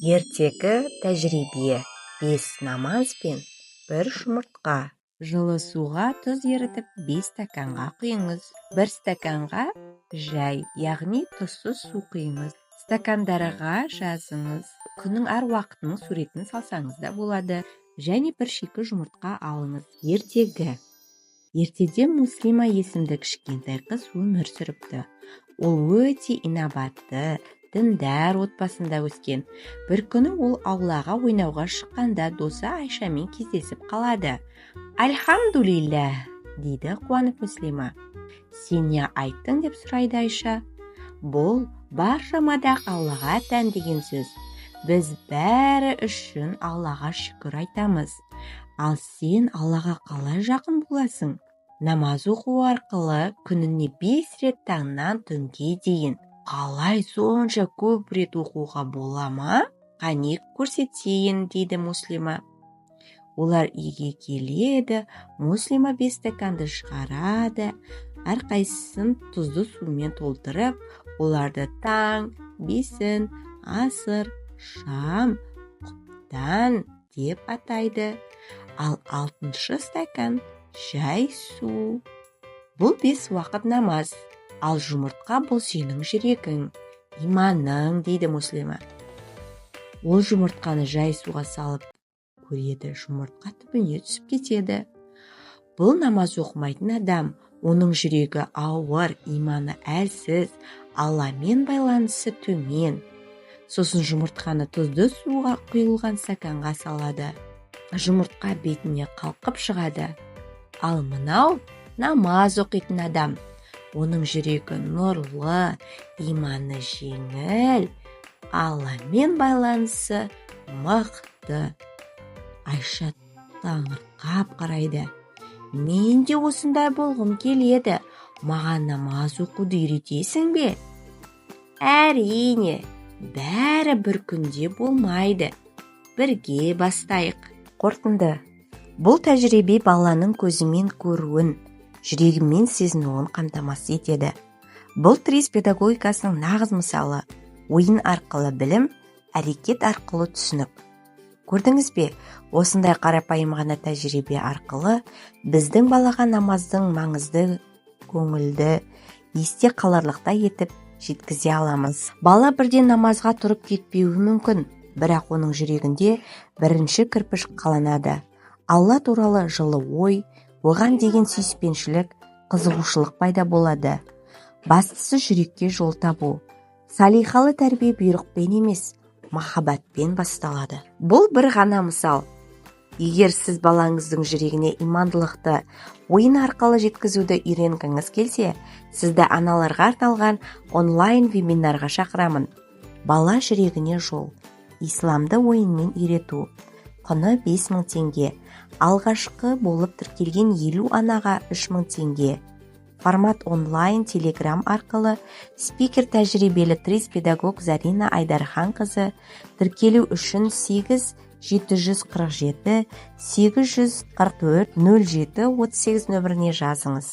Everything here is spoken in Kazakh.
Ертегі тәжірибе 5 намаз бен 1 жұмыртқа. Жылы суға тұз ерітіп 5 стаканға құйыңыз. 1 стаканға жай, яғни тұзсыз су құйыңыз. Стакандарға жазыңыз. Күннің әр уақытының суретін салсаңыз да болады. Және 1 шикі жұмыртқа алыңыз. Ертегі. Ертеде Муслима есімді кішкентай қыз өмір сүріпті. Ол өте инабатты, діндар отбасында өскен. Бір күні ол аулаға ойнауға шыққанда досы Айшамен кездесіп қалады. «Альхамдулилля», дейді қуанып Муслима. «Сен не айттың?» деп сұрайды Айша. «Бұл барша мадақ Аллаға тән деген сөз. Біз бәрі үшін Аллаға шүкір айтамыз. Ал сен Аллаға қалай жақын боласың? Намаз оқу арқылы күніне 5 рет таңнан түнге дейін. Қалай сонша көп рет оқуға бола ма? Қане көрсетейін», дейді Муслима. Олар үйге келеді, Муслима 5 стаканды шығарады, әрқайсысын тұзды сумен толтырып, оларды таң, бесін, асыр, шам, құптан деп атайды. Ал 6-шы стакан жай су. Бұл 5 уақыт намаз. Ал жұмыртқа бұл сенің жүрегің, иманың, дейді Муслима. Ол жұмыртқаны жай суға салып көреді, жұмыртқа түбіне түсіп кетеді. Бұл намаз оқымайтын адам, оның жүрегі ауыр, иманы әлсіз, Алламен байланысы төмен. Сосын жұмыртқаны тұзды суға құйылған стаканға салады. Жұмыртқа бетіне қалқып шығады. Ал мынау намаз оқитын адам. Оның жүрегі нұрлы, иманы жеңіл, Алламен байланысы мықты. Айша таңырқап қарайды. «Мен де осындай болғым келеді. Маған намаз оқуды үйретесің бе?» «Әрине, бәрі бір күнде болмайды. Бірге бастайық». Қорытынды. Бұл тәжірибе баланың көзімен көруін, жүрегімен сезінуін қамтамасыз етеді. Бұл трис педагогикасының нағыз мысалы. Ойын арқылы білім, әрекет арқылы түсінік. Көрдіңіз бе, осындай қарапайым ғана тәжірибе арқылы біздің балаға намаздың маңызды, көңілді, есте қаларлықтай етіп жеткізе аламыз. Бала бірден намазға тұрып кетпеуі мүмкін, бірақ оның жүрегінде бірінші кірпіш қаланады. Алла туралы жылы ой, оған деген сүйіспеншілік, қызығушылық пайда болады. Бастысы жүрекке жол табу. Салихалы тәрбие бұйрықпен емес, махаббатпен басталады. Бұл бір ғана мысал. Егер сіз балаңыздың жүрегіне имандылықты ойын арқылы жеткізуді үйренгіңіз келсе, сізді аналарға арналған онлайн вебинарға шақырамын. Бала жүрегіне жол. Исламды ойынмен үйрету. Құны 5000 теңге. Алғашқы болып тіркелген 50 анаға 3000 теңге. Формат онлайн телеграм арқылы. Спикер тәжірибелі трис педагог Зарина Айдархан қызы. Тіркелу үшін 8 747 844 07 38 нөміріне жазыңыз.